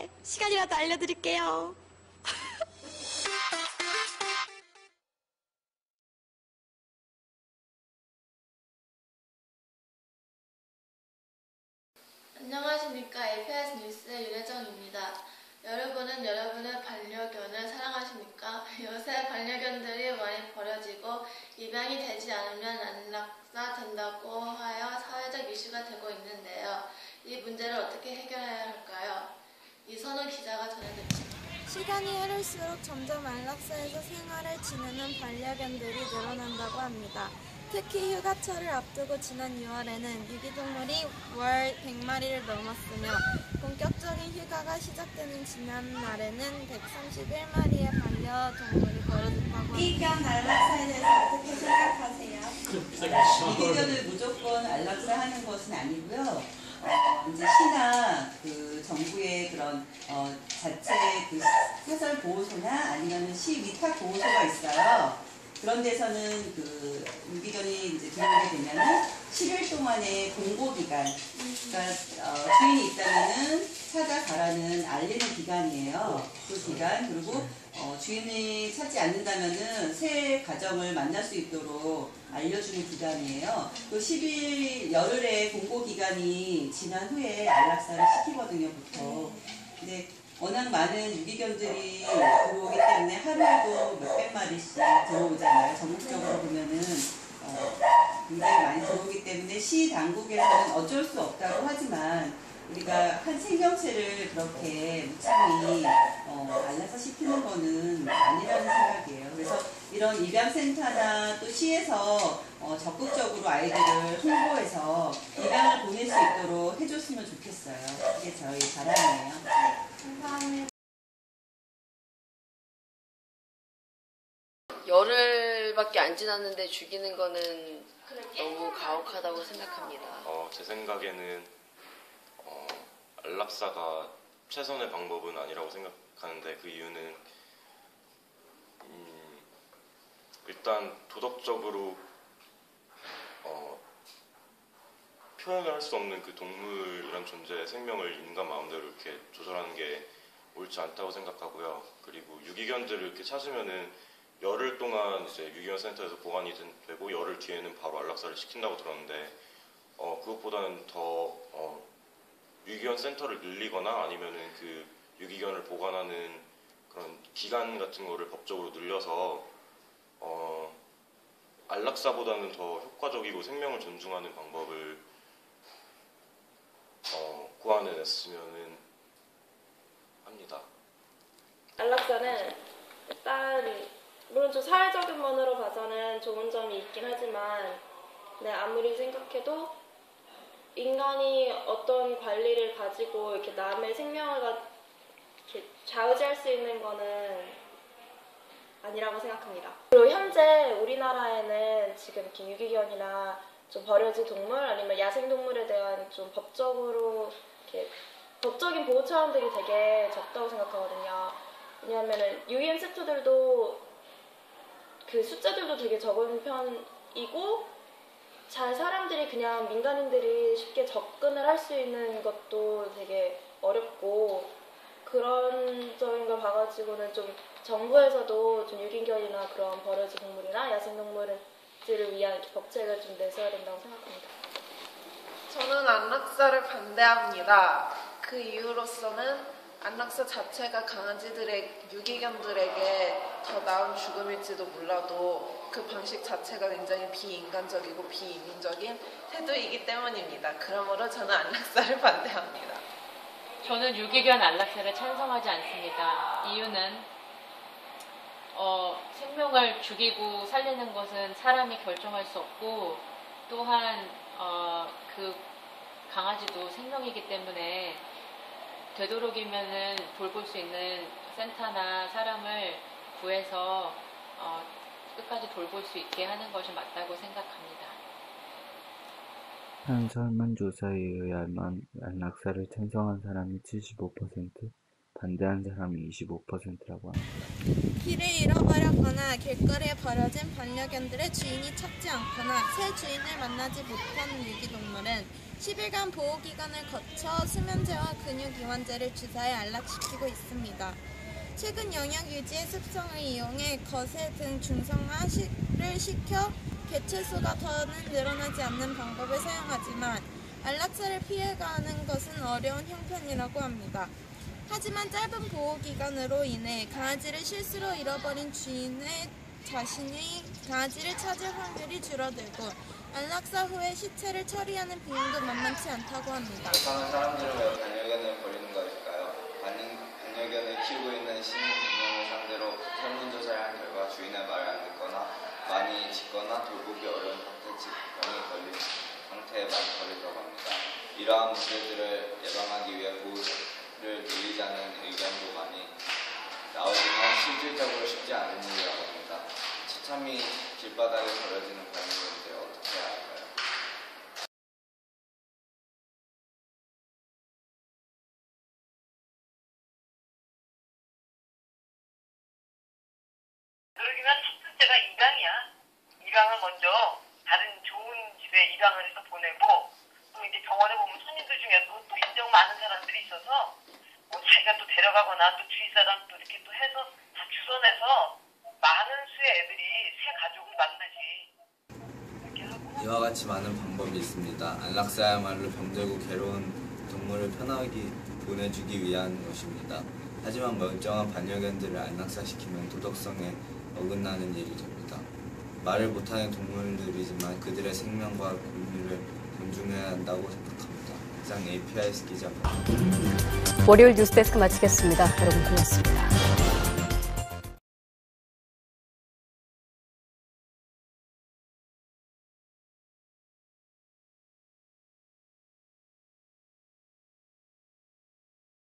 있는데 시간이라도 알려드릴게요. 안녕하십니까. APS 뉴스의 윤혜정입니다. 여러분은 여러분의 반려견을 사랑하십니까? 요새 반려견들이 많이 버려지고 입양이 되지 않으면 안락사 된다고 하여 사회적 이슈가 되고 있는데요. 이 문제를 어떻게 해결해야 할까요? 이선우 기자가 전해드립니다. 시간이 흐를수록 점점 안락사에서 생활을 지내는 반려견들이 늘어난다고 합니다. 특히 휴가철을 앞두고 지난 6월에는 유기동물이 월 100마리를 넘었으며 본격적인 휴가가 시작되는 지난날에는 131마리의 반려동물이 버려졌다고 합니다. 유기견 안락사에 대해서 어떻게 생각하세요? 유기견을 무조건 안락사하는 것은 아니고요. 이제 시나 그 정부의 그런 자체 그 사설 보호소나 아니면 시 위탁 보호소가 있어요. 그런 데서는 그 유기견이 이제 들어오게 되면은 10일 동안의 공고 기간, 그러니까 주인이 있다면은 찾아가라는 알리는 기간이에요. 그 기간. 그리고 주인이 찾지 않는다면은 새 가정을 만날 수 있도록 알려주는 기간이에요. 그 10일 열흘의 공고 기간이 지난 후에 안락사를 시키거든요, 보통. 근데 워낙 많은 유기견들이 들어오기 때문에 하루에도 몇백 마리씩 들어오잖아요. 전국적으로 보면은 굉장히 많이 들어오기 때문에 시 당국에서는 어쩔 수 없다고 하지만 우리가 한 생명체를 그렇게 무참히 안락사 시키는 거는 아니라는 생각이에요. 그래서 이런 입양센터나 또 시에서 적극적으로 아이들을 홍보해서 입양을 보낼 수 있도록 해줬으면 좋겠어요. 그게 저희 바람이에요. 감사합니다. 열흘밖에 안 지났는데 죽이는 거는 너무 가혹하다고 생각합니다. 제 생각에는 안락사가 최선의 방법은 아니라고 생각하는데 그 이유는 일단 도덕적으로 표현을 할 수 없는 그 동물이란 존재의 생명을 인간 마음대로 이렇게 조절하는 게 옳지 않다고 생각하고요. 그리고 유기견들을 이렇게 찾으면은 열흘 동안 이제 유기견 센터에서 보관이 되고 열흘 뒤에는 바로 안락사를 시킨다고 들었는데 그것보다는 더 유기견 센터를 늘리거나 아니면은 그 유기견을 보관하는 그런 기간 같은 거를 법적으로 늘려서 안락사보다는 더 효과적이고 생명을 존중하는 방법을 고안해냈으면 합니다. 안락사는 일단 물론 좀 사회적인 면으로 봐서는 좋은 점이 있긴 하지만 아무리 생각해도 인간이 어떤 관리를 가지고 이렇게 남의 생명을 이렇게 좌우지할 수 있는 거는 아니라고 생각합니다. 그리고 현재 우리나라에는 지금 이렇게 유기견이나 좀 버려진 동물 아니면 야생동물에 대한 좀 법적으로 이렇게 법적인 보호 차원들이 되게 적다고 생각하거든요. 왜냐하면 유기견 센터들도 그 숫자들도 되게 적은 편이고 사람들이 그냥 민간인들이 쉽게 접근을 할 수 있는 것도 되게 어렵고 그런 점인 걸 봐가지고는 좀 정부에서도 좀 유기견이나 그런 버려진 동물이나 야생동물들을 위한 법책을 좀 내세워야 된다고 생각합니다. 저는 안락사를 반대합니다. 그 이유로서는 안락사 자체가 유기견들에게 더 나은 죽음일지도 몰라도 그 방식 자체가 굉장히 비인간적이고 비인륜적인 태도이기 때문입니다. 그러므로 저는 안락사를 반대합니다. 저는 유기견 안락사를 찬성하지 않습니다. 이유는 생명을 죽이고 살리는 것은 사람이 결정할 수 없고 또한 그 강아지도 생명이기 때문에 되도록이면은 돌볼 수 있는 센터나 사람을 구해서 끝까지 돌볼 수 있게 하는 것이 맞다고 생각합니다. 한 설문조사에 의하면 안락사를 찬성한 사람이 75%, 반대하는 사람이 25%라고 합니다. 길을 잃어버렸거나 길거리에 버려진 반려견들의 주인이 찾지 않거나 새 주인을 만나지 못한 유기동물은 10일간 보호기간을 거쳐 수면제와 근육이완제를 주사해 안락시키고 있습니다. 최근 영양 유지의 습성을 이용해 거세 등 중성화를 시켜 개체수가 더는 늘어나지 않는 방법을 사용하지만 안락사를 피해가는 것은 어려운 형편이라고 합니다. 하지만 짧은 보호기간으로 인해 강아지를 실수로 잃어버린 주인의 자신이 강아지를 찾을 확률이 줄어들고 안락사 후에 시체를 처리하는 비용도 만만치 않다고 합니다. 많은 사람들은 왜 반려견을 버리는 것일까요? 반려견을 키우고 있는 시민 100명을 상대로 설문조사를 한 결과 주인의 말을 안 듣거나 많이 짖거나 돌보기 어려운 상태에 많이 걸린다고 합니다. 이러한 문제들을 예방하기 위해 보호를 늘리자는 의견도 많이 나오지만 실질적으로 쉽지 않은 일이라고 합니다. 처참히 길바닥에 버려지는 반려견들 어떻게 해야 할까요? 되도록이면 첫 번째가 입양이야. 입양을 먼저 다른 좋은 집에 입양을 해서 보내고 또 이제 병원에 보면 손님들 중에도 또 인정 많은 사람들이 있어서 뭐 자기가 또 데려가거나 또 주위 사람 또 이렇게 또 해서 다 주선해서 많은 수의 애들이 새 가족을 만나지. 이와 같이 많은 방법이 있습니다. 안락사야말로 병들고 괴로운 동물을 편하게 보내주기 위한 것입니다. 하지만 멀쩡한 반려견들을 안락사시키면 도덕성에 어긋나는 일이 됩니다. 말을 못하는 동물들이지만 그들의 생명과 권리를 존중해야 한다고 생각합니다. 이상 APIS 기자입니다. 월요일 뉴스데스크 마치겠습니다. 여러분 고맙습니다.